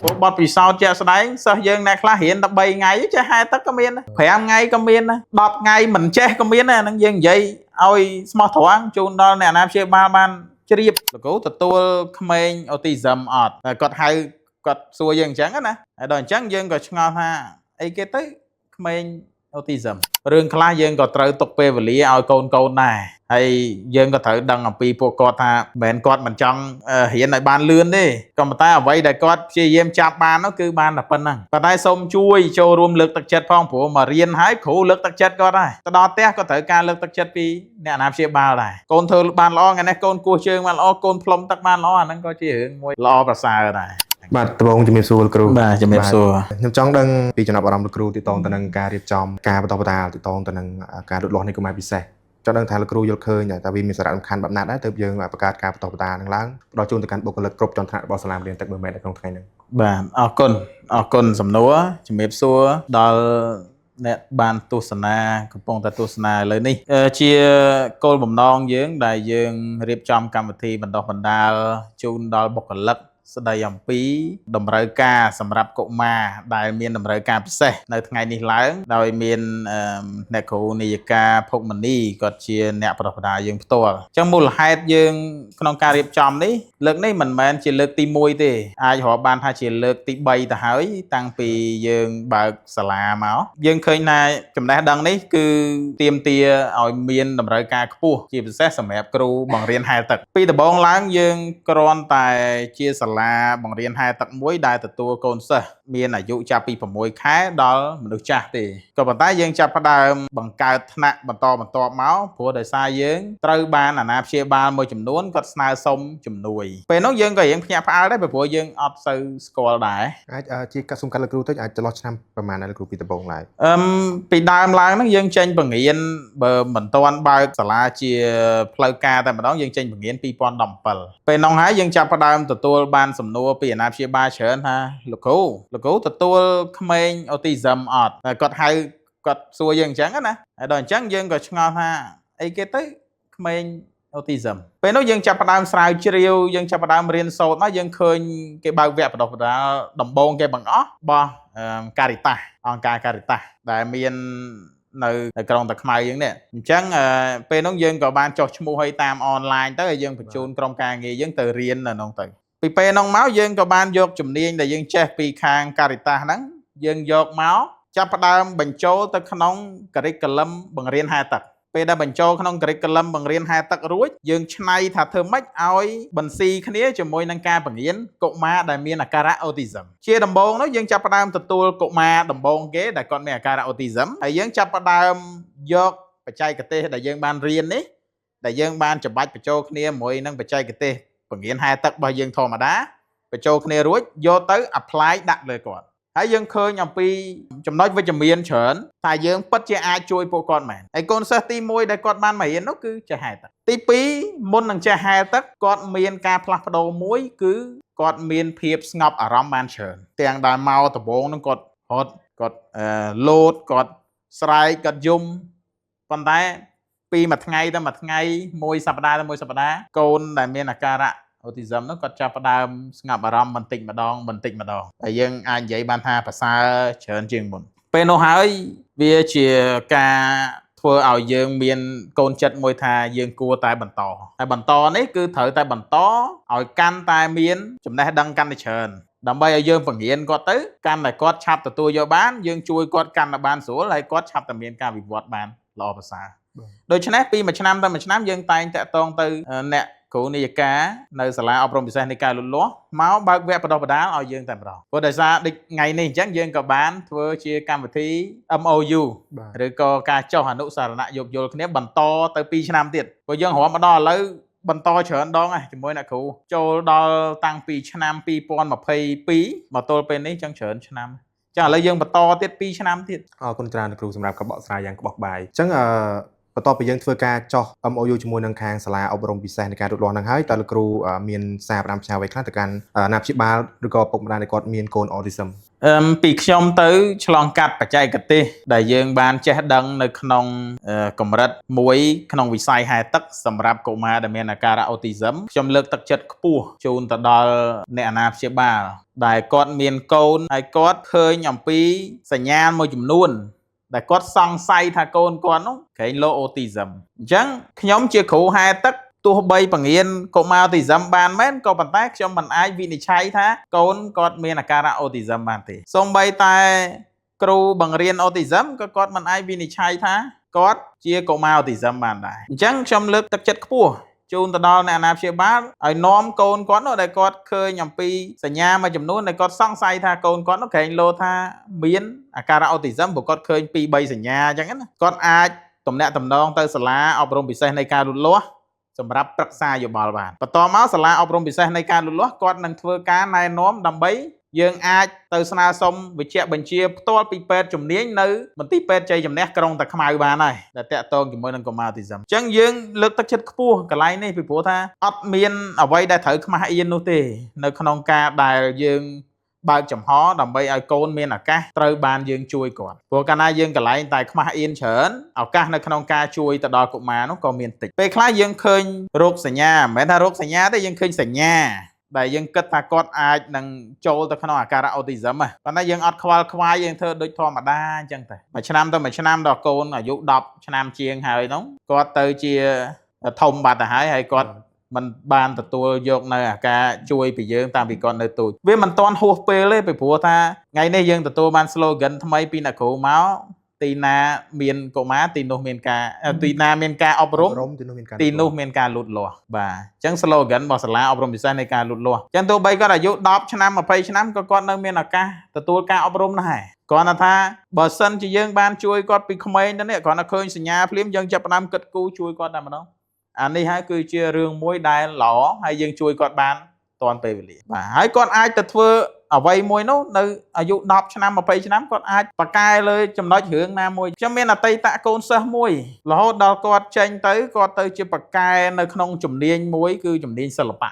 บอดปีเศร้าเจ้าสไลด์เสียงในคลาเห็นตะใบไงจะให้ตักก็เมียนแผลไงก็เมียนดอกไงเหมือนเจ้ก็เมียนนั่งยังใหญ่เอาสมอถวงจูนดอนเนี่ยน้ำเชื่อบ้านจะรีบแล้วก็ตัวขมายออติซัมออดกดให้กดซัวยังจังนะดอนจังยังก็ชงเอาฮะไอ้เกต้ขมายออติซัมเรื่องคลายังก็เตยตกเปรย์วันนี้เอาโกนนายไอ้ยังก็เถอะดังปีพวกกอดฮะแบนกอดมันจังเห็นในบ้านเลื่อนดิก็มาตายเอาไว้ได้กอดเชี่ยเยี่ยมจับบ้านนั่นคือบ้านแบบปนนั่งก็ได้ส้มช่วยโชว์รวมเลือกตักเจ็ดพ่องผัวมาเรียนหายขู่เลือกตักเจ็ดก็ได้ตลอดเตะก็เถอะการเลือกตักเจ็ดปีเนี่ยน้ำเชี่ยบ้าได้โกนเธอบ้านล้อไงนะโกนกูเชิงบ้านล้อโกนพลมตักบ้านล้อนั่นก็เชี่ยมวยล้อประสาได้បាទត្បូងជំរាបសួរលោកគ្រូបាទជំរាបសួរខ្ញុំចង់ដឹងពីចំណាប់អារម្មណ៍លោកគ្រូទាក់ទងទៅនឹងការរៀបចំការបន្តបន្តទាក់ទងទៅនឹងការលូតលាស់នៃកុមារពិសេសចង់ដឹងថាលោកគ្រូយល់ឃើញតែវាមានសារៈសំខាន់បែបណាដែរទើបយើងបង្កើតការបន្តបន្តនឹងឡើងផ្ដល់ជូនទៅកាន់បុគ្គលិកគ្រប់ជាន់ថ្នាក់របស់សាលារៀនទឹក1 ម៉ែត្រនៅក្នុងថ្ងៃនេះបាទអរគុណសំណួរជំរាបសួរដល់អ្នកបានទស្សនាកំពុងតែទស្សនាឥឡូវនេះជាគោលបំណងយើងដែលយើងរៀបចំកម្មវិធីបណ្ដុះបណ្ដាលជូនដល់បុគ្គលិកស្ដីអំពីតម្រូវការសម្រាប់កុមារដែលមានតម្រូវការពិសេសនៅថ្ងៃនេះឡើងដោយមានអ្នកគ្រូនាយិកាភុកមនីគាត់ជាអ្នកប្រដាយើងផ្ទាល់អញ្ចឹងមូលហេតុយើងក្នុងការរៀបចំនេះលើកនេះមិនមែនជាលើកទី1ទេអាចរាប់បានថាជាលើកទី3ទៅហើយតាំងពីយើងបើកសាលាមកយើងឃើញថាចំណេះដឹងនេះគឺទាមទារឲ្យមានតម្រូវការខ្ពស់ជាពិសេសសម្រាប់គ្រូបង្រៀនហែលទឹកពីដំបូងឡើងយើងគ្រាន់តែជាសាលាបង្រៀនហែទឹកមួយដែលទទួលកូនសិស្សមានអាយុចាប់ពី6ខែដល់មនុស្សចាស់ទេក៏ប៉ុន្តែយើងចាប់ផ្ដើមបង្កើតថ្នាក់បន្តបន្ទាប់មកព្រោះដោយសារយើងត្រូវបានអាណាព្យាបាលមួយចំនួនគាត់ស្នើសុំជំនួយពេលនោះយើងក៏រៀងភ្ញាក់ផ្អើលដែរព្រោះយើងអត់សូវស្គាល់ដែរអាចជាកាត់សុំកាត់លោកគ្រូតិចអាចចន្លោះឆ្នាំប្រហែលលោកគ្រូពីដំបូងឡើងពីដើមឡើងហ្នឹងយើងចេញបង្រៀនបើមិនទាន់បើកសាលាជាផ្លូវការតែម្ដងយើងចេញបង្រៀន2017ពេលនោះហើយយើងចាប់ផ្ដើមទទួលបានសំណួរពីអាណាព្យាបាលច្រើនថាលោកគ្រូទទួលក្មេងអូទីសឹមអត់គាត់ហៅគាត់សួរយើងអញ្ចឹងណាហើយដល់អញ្ចឹងយើងក៏ឆ្ងល់ថាអីគេទៅក្មេងអូទីសឹមពេលនោះយើងចាប់ផ្ដើមស្រាវជ្រាវយើងចាប់ផ្ដើមរៀនសូត្រមកយើងឃើញគេបើកវគ្គបណ្ដុះបណ្ដាលដំបូងគេបង្អស់របស់Caritasអង្គការ Caritas ដែលមាននៅក្រុងតាខ្មៅយើងនេះអញ្ចឹងពេលនោះយើងក៏បានចុះឈ្មោះឲ្យតាមអនឡាញទៅហើយយើងបញ្ជូនក្រុមការងារយើងទៅរៀននៅនោះទៅពីពេលនោះមកយើងក៏បានយកជំនាញដែលយើងចេះពីខាង Caritas ហ្នឹងយើងយកមកចាប់ផ្ដើមបញ្ចូលទៅក្នុង curriculum បង្រៀនហែទឹកពេលដែលបញ្ចូលក្នុង curriculum បង្រៀនហែទឹករួចយើងឆ្នៃថាធ្វើម៉េចឲ្យបន្ស៊ីគ្នាជាមួយនឹងការបង្រៀនកុមារដែលមានអាការៈ autism ជាដំបូងនោះយើងចាប់ផ្ដើមទទួលកុមារដំបូងគេដែលគាត់មានអាការៈ autism ហើយយើងចាប់ផ្ដើមយកបច្ចេកទេសដែលយើងបានរៀននេះដែលយើងបានច្របាច់បញ្ចូលគ្នាជាមួយនឹងបច្ចេកទេសបង្រៀនហែទឹករបស់យើងធម្មតាបញ្ចូលគ្នារួចយកទៅ apply ដាក់លើគាត់ហើយយើងឃើញអំពីចំណុចវិជ្ជមានច្រើនថាយើងពិតជាអាចជួយពួកគាត់មែនហើយកូនសិស្សទី1ដែលគាត់បានមករៀននោះគឺចេះហែទឹកទី2មុននឹងចេះហែទឹកគាត់មានការផ្លាស់ប្ដូរមួយគឺគាត់មានភាពស្ងប់អារម្មណ៍បានច្រើនទាំងដែលមកដំបូងនឹងគាត់រត់គាត់លោតគាត់ស្រែកគាត់យំប៉ុន្តែពីមួយថ្ងៃទៅមួយថ្ងៃមួយសប្តាហ៍ទៅមួយសប្តាហ៍កូនដែលមានអាការៈautism នោះគាត់ចាប់ផ្ដើមស្ងប់អារម្មណ៍បន្តិចម្ដងហើយយើងអាចនិយាយបានថាប្រសើរច្រើនជាងមុនពេលនោះហើយវាជាការធ្វើឲ្យយើងមានកូនចិត្តមួយថាយើងគួរតែបន្តហើយបន្តនេះគឺត្រូវតែបន្តឲ្យកាន់តែមានចំណេះដឹងកាន់តែច្រើនដើម្បីឲ្យយើងបង្រៀនគាត់ទៅកាន់តែគាត់ឆាប់ទទួលយកបានយើងជួយគាត់កាន់តែបានស្រួលហើយគាត់ឆាប់តែមានការវិវត្តបានល្អប្រសើរដូច្នេះពីមួយឆ្នាំទៅមួយឆ្នាំយើងតែងតាក់ទងទៅអ្នកគ្រូនាយិកានៅសាលាអប់រំពិសេសនៃការលូតលាស់មកបើកវគ្គបណ្ដុះបណ្ដាលឲ្យយើងតែម្ដងព្រោះដោយសារដូចថ្ងៃនេះអញ្ចឹងយើងក៏បានធ្វើជាកម្មវិធី MOU ឬក៏ការចុះអនុសារណៈយោគយល់គ្នាបន្តទៅ2ឆ្នាំទៀតព្រោះយើងរាប់មកដល់ឥឡូវបន្តច្រើនដងហើយជាមួយអ្នកគ្រូចូលដល់តាំងពីឆ្នាំ2022មកទល់ពេលនេះអញ្ចឹងច្រើនឆ្នាំចឹងឥឡូវយើងបន្តទៀត2ឆ្នាំទៀតអរគុណច្រើនលោកគ្រូសម្រាប់ការបកស្រាយយ៉ាងក្បោះក្បាយអញ្ចឹង បន្ទាប់ពីយើងធ្វើការចោះ MOU ជាមួយនឹងខាងសាលាអប់រំពិសេសនៃការលូតលាស់ហ្នឹងហើយតើលោកគ្រូមានសារផ្ដាំផ្ញើអ្វីខ្លះទៅកាន់អាណាព្យាបាលឬក៏ពុកម្ដាយដែលគាត់មានកូន autism ពីខ្ញុំទៅឆ្លងកាត់បច្ចេកទេសដែលយើងបានចេះដឹងនៅក្នុងកម្រិតមួយក្នុងវិស័យហែទឹកសម្រាប់កុមារដែលមានអាការៈ autism ខ្ញុំលើកទឹកចិត្តខ្ពស់ជូនទៅដល់អ្នកអាណាព្យាបាលដែលគាត់មានកូនហើយគាត់ឃើញអំពីសញ្ញាមួយចំនួនដែលគាត់សង្ស័យថាកូនគាត់នោះក្រែងលោ autism អញ្ចឹងខ្ញុំជាគ្រូហែទឹកទោះបីបង្រៀនកុមារ autism បានមែនក៏ប៉ុន្តែខ្ញុំមិនអាចវិនិច្ឆ័យថាកូនគាត់មានអាការៈ autism បានទេសូម្បីតែគ្រូបង្រៀន autism ក៏គាត់មិនអាចវិនិច្ឆ័យថាគាត់ជាកុមារ autism បានដែរអញ្ចឹងខ្ញុំលើកទឹកចិត្តខ្ពស់ជូនទៅដល់អ្នកអាណាព្យាបាលឲ្យនាំកូនគាត់នោះដែលគាត់ឃើញអំពីសញ្ញាមួយចំនួនដែលគាត់សង្ស័យថាកូនគាត់នោះក្រែងលោថាមានអាការៈ autism ព្រោះគាត់ឃើញ 2-3 សញ្ញាអញ្ចឹងណាគាត់អាចទំនាក់ទំនងទៅសាលាអប់រំពិសេសនៃការលូតលាស់សម្រាប់ប្រឹក្សាយោបល់បានបន្តមកសាលាអប់រំពិសេសនៃការលូតលាស់គាត់នឹងធ្វើការណែនាំដើម្បីយើងអាចទៅស្នើសុំវិជ្ជាបញ្ជាផ្ទាល់ពីពេទ្យជំនាញនៅមន្ទីរពេទ្យជ័យជំនះក្រុងតាខ្មៅបានហើយដែលតាក់ទងជាមួយនឹងកុមារ autism អញ្ចឹងយើងលើកទឹកចិត្តខ្ពស់កន្លែងនេះពីព្រោះថាអត់មានអ្វីដែលត្រូវខ្មាស់អៀននោះទេនៅក្នុងការដែលយើងបើកចំហដើម្បីឲ្យកូនមានឱកាសត្រូវបានយើងជួយគាត់ព្រោះកាលណាយើងកន្លែងតែខ្មាស់អៀនច្រើនឱកាសនៅក្នុងការជួយទៅដល់កុមារនោះក៏មានតិចពេលខ្លះយើងឃើញរោគសញ្ញាមិនមែនថារោគសញ្ញាទេយើងឃើញសញ្ញាដែលយើងគិតថាគាត់អាចនឹងចូលទៅក្នុងអាការៈ autism ប៉ុន្តែយើងអត់ខ្វល់ខ្វាយយើងធ្វើដូចធម្មតាអញ្ចឹងទៅមួយឆ្នាំទៅមួយឆ្នាំដល់កូនអាយុ10ឆ្នាំជាងហើយនោះគាត់ទៅជាធំបាត់ទៅហើយគាត់មិនបានទទួលយកនៅអាការជួយពីយើងតាមពីគាត់នៅទូចវាមិនទាន់ហួសពេលទេពីព្រោះថាថ្ងៃនេះយើងទទួលបាន slogan ថ្មីពីអ្នកគ្រូមកទីណាមានកុមារទីនោះមានការទីណាមានការអប់រំទីនោះមានការលូតលាស់បាទអញ្ចឹង slogan របស់សាលាអប់រំពិសេសនៃការលូតលាស់អញ្ចឹងទោះបីគាត់អាយុ10ឆ្នាំ20ឆ្នាំក៏គាត់នៅមានឱកាសទទួលការអប់រំដែរគាត់ថាបើសិនជាយើងបានជួយគាត់ពីក្មេងទៅនេះគាត់ឃើញសញ្ញាភ្លាមយើងចាប់ផ្ដើមគិតគូរជួយគាត់តែម្ដងអានេះហើយគឺជារឿងមួយដែលល្អហើយយើងជួយគាត់បានទាន់ពេលវេលាបាទហើយគាត់អាចទៅធ្វើអ្វីមួយនោះនៅអាយុ10ឆ្នាំ20ឆ្នាំគាត់អាចបកកែលើចំណុចរឿងណាមួយខ្ញុំមានអតីតកូនសិស្សមួយរហូតដល់គាត់ចេញទៅគាត់ទៅជាបកកែនៅក្នុងជំនាញមួយគឺជំនាញសិល្បៈ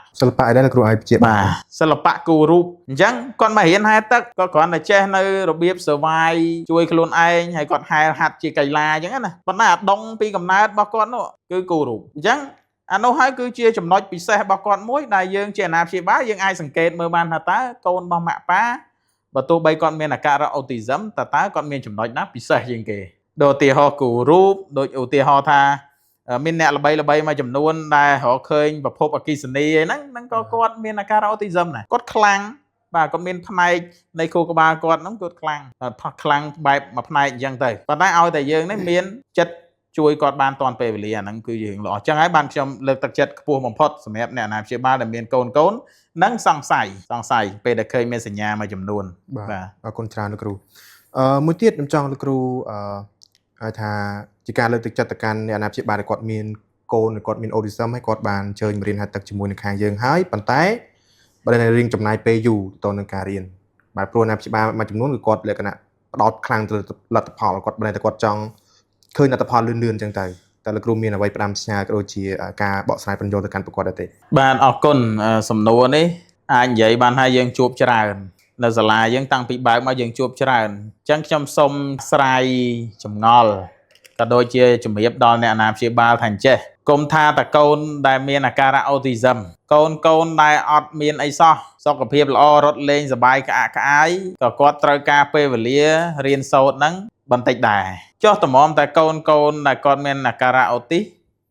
អីដែរលោកគ្រូឲ្យជាបាទសិល្បៈគូររូបអញ្ចឹងគាត់មករៀនហែទឹកគាត់គ្រាន់តែចេះនៅរបៀប survive ជួយខ្លួនឯងហើយគាត់ហែលហាត់ជាកីឡាអញ្ចឹងណាប៉ុន្តែអាដងពីកំណើតរបស់គាត់នោះគឺគូររូបអញ្ចឹងអានោះហើយគឺជាចំណុចពិសេសរបស់គាត់មួយដែលយើងជាអាណាព្យាបាលយើងអាចសង្កេតមើលបានថាតើកូនរបស់ម៉ាក់ប៉ាបើទោះបីគាត់មានអាការៈ autism តើគាត់មានចំណុចណាពិសេសជាងគេដូចឧទាហរណ៍គូរូបដូចឧទាហរណ៍ថាមានអ្នកល្បីមួយចំនួនដែលរកឃើញប្រភពអគ្គិសនីហ្នឹងក៏គាត់មានអាការៈ autism ដែរគាត់ខ្លាំងបាទគាត់មានផ្នែកនៃខួរក្បាលគាត់ហ្នឹងគាត់ខ្លាំងបែបមួយផ្នែកអញ្ចឹងទៅប៉ុន្តែឲ្យតែយើងនេះមានចិត្តជួយគាត់បានតាន់ពេលវេលាអាហ្នឹងគឺយើងល្អអញ្ចឹងហើយបានខ្ញុំលើកទឹកចិត្តខ្ពស់បំផុតសម្រាប់អ្នកអាណាព្យាបាលដែលមានកូននិងសង្ស័យពេលដែលឃើញមានសញ្ញាមួយចំនួនបាទអរគុណច្រើនលោកគ្រូមួយទៀតខ្ញុំចង់លោកគ្រូហៅថាជាការលើកទឹកចិត្តទៅកាន់អ្នកអាណាព្យាបាលដែលគាត់មានកូនគាត់មាន autism ហើយគាត់បានអញ្ជើញមករៀនហៅទឹកជាមួយនឹងខាងយើងហើយប៉ុន្តែបើតែរៀងចំណាយពេលយូរទៅនឹងការរៀនបាទព្រោះអាណាព្យាបាលមួយចំនួនគឺគាត់លក្ខណៈផ្ដោតខ្លាំងទៅលទ្ធផលគាត់មិនតែគាត់ចង់ឃើញលទ្ធផលលឿនអញ្ចឹងទៅតែលោកគ្រូមានអ្វីផ្ដាំផ្ញើក៏ដូចជាការបកស្រាយបញ្យល់ទៅកាន់ប្រកបដែរទេបាទអរគុណសំណួរនេះអាចនិយាយបានហើយយើងជួបច្រើននៅសាលាយើងតាំងពីបើកមកយើងជួបច្រើនអញ្ចឹងខ្ញុំសូមស្រាយចម្ងល់ក៏ដូចជាជំរាបដល់អ្នកអាណាព្យាបាលថាអញ្ចេះគុំថាតកូនដែលមានអាការៈ autism កូនដែលអត់មានអីសោះសុខភាពល្អរត់លេងសប្បាយក្អាកក្អាយក៏គាត់ត្រូវការពេលវេលារៀនសូត្រហ្នឹងបន្តិចដែរចុះតម្រាំតែកូនដែលគាត់មានអាការៈ autism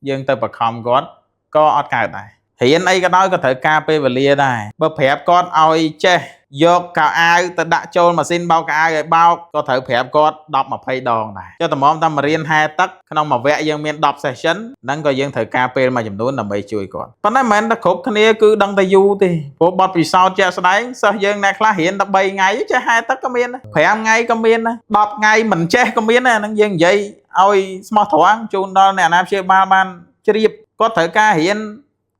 យើងទៅបខំគាត់ក៏អត់កើតដែររៀនអីក៏ដោយក៏ត្រូវការពេលវេលាដែរបើប្រាប់គាត់ឲ្យចេះយកកៅអាវទៅដាក់ចូលម៉ាស៊ីនបោកកៅអាវឲ្យបោកក៏ត្រូវប្រាប់គាត់10-20 ដងដែរចុះតម្រាំតែមករៀនហែទឹកក្នុងមួយវគ្គយើងមាន10 session ហ្នឹងក៏យើងត្រូវការពេលមួយចំនួនដើម្បីជួយគាត់ប៉ុន្តែមិនមែនតែគ្រប់គ្នាគឺដឹងតែយូរទេព្រោះបទពិសោធន៍ជាក់ស្ដែងសិស្សយើងអ្នកខ្លះរៀនតែ3ថ្ងៃចេះហែទឹកក៏មាន5ថ្ងៃក៏មាន10ថ្ងៃមិនចេះក៏មានអាហ្នឹងយើងនិយាយឲ្យស្មោះត្រង់ជូនដល់អ្នកអាណាព្យាបាលបានជ្រាបគាត់ត្រូវការរៀន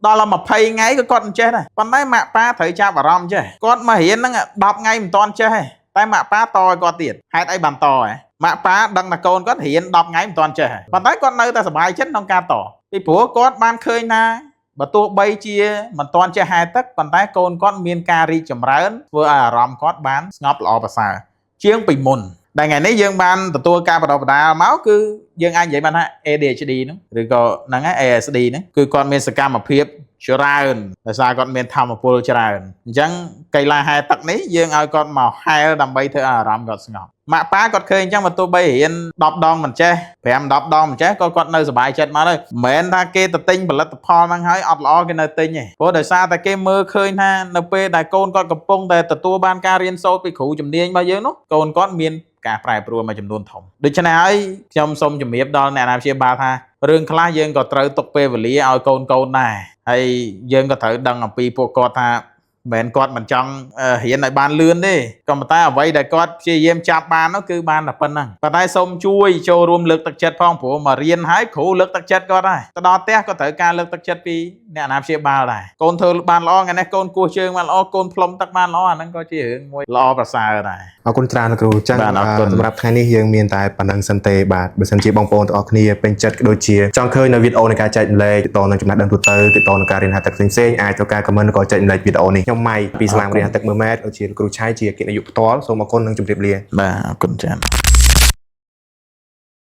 ដល់20ថ្ងៃក៏គាត់មិនចេះដែរប៉ុន្តែម៉ាក់ប៉ាត្រូវចាប់អារម្មណ៍ចេះគាត់មករៀនហ្នឹង10ថ្ងៃមិនទាន់ចេះទេ តែម៉ាក់ប៉ាតឲ្យគាត់ទៀតហេតុអីបានតហ៎ម៉ាក់ប៉ាដឹងថាកូនគាត់រៀន10ថ្ងៃមិនទាន់ចេះប៉ុន្តែគាត់នៅតែសប្បាយចិត្តក្នុងការតពីព្រោះគាត់បានឃើញថាបើទោះបីជាមិនទាន់ចេះហែទឹកប៉ុន្តែកូនគាត់មានការរីកចម្រើនធ្វើឲ្យអារម្មណ៍គាត់បានស្ងប់ល្អប្រសើរជាងពីមុនដែលថ្ងៃនេះយើងបានទទួលការបណ្ដុះបណ្ដាលមកគឺយើងអាចនិយាយបានថា ADHD ហ្នឹងឬក៏ហ្នឹងហើយ ASD ហ្នឹងគឺគាត់មានសកម្មភាពច្រើនដោយសារគាត់មានធម៌ពលច្រើនអញ្ចឹងកីឡាហែទឹកនេះយើងឲ្យគាត់មកហែលដើម្បីធ្វើឲ្យអារម្មណ៍គាត់ស្ងប់ម៉ាក់ប៉ាគាត់ឃើញអញ្ចឹងបើទោះបីរៀន10ដងមិនចេះ5-10ដងមិនចេះក៏គាត់នៅសុបាយចិត្តមកដែរមិនមែនថាគេទៅទិញផលិតផលហ្នឹងហើយអត់ល្អគេនៅទិញទេព្រោះដោយសារតែគេមើលឃើញថានៅពេលដែលកូនគាត់កំពុងតែទទួលបានការរៀនសូត្រពីគ្រូជំនាញរបស់យើងនោះកូនគាត់មានការប្រែប្រួលមួយចំនួនធំដូច្នេះហើយខ្ញុំសូមជម្រាបដល់អ្នកអាណាព្យាបាលថារឿងខ្លះយើងក៏ត្រូវទុកពេលវេលាឲ្យកូនដែរហើយយើងក៏ត្រូវដឹងអំពីពួកគាត់ថាមិនមែនគាត់មិនចង់រៀនឲ្យបានលឿនទេក៏ប៉ុន្តែអ្វីដែលគាត់ព្យាយាមចាប់បាននោះគឺបានតែប៉ុណ្ណឹងប៉ុន្តែសូមជួយចូលរួមលើកទឹកចិត្តផងព្រោះមករៀនហើយគ្រូលើកទឹកចិត្តគាត់ដែរទៅដល់ផ្ទះក៏ត្រូវការលើកទឹកចិត្តពីអ្នកអាណាព្យាបាលដែរកូនធ្វើបានល្អថ្ងៃនេះកូនគោះជើងបានល្អកូនផ្លុំទឹកបានល្អអាហ្នឹងក៏ជារឿងមួយល្អប្រសើរដែរអរគុណច្រើនលោកគ្រូចឹងសម្រាប់ថ្ងៃនេះយើងមានតែប៉ុណ្្នឹងសិនទេបាទបើសិនជាបងប្អូនទាំងអស់គ្នាពេញចិត្តក៏ដូចជាចង់ឃើញនៅវីដេអូនៃការចែករំលែកទាក់ទងនឹងចំណេះដឹងទូទៅទាក់ទងនឹងការរៀនហាត់ទឹកផ្សេងៗអាចចូលការ comment ក៏ចែករំលែកវីដេអូនេះខ្ញុំម៉ៃពីសាលារៀនហាត់ទឹកមើលម៉ែតដូចជាលោកគ្រូឆៃជាគណៈនាយកផ្ទាល់សូមអរគុណនិងជម្រាបលាបាទអរគុណច្រើន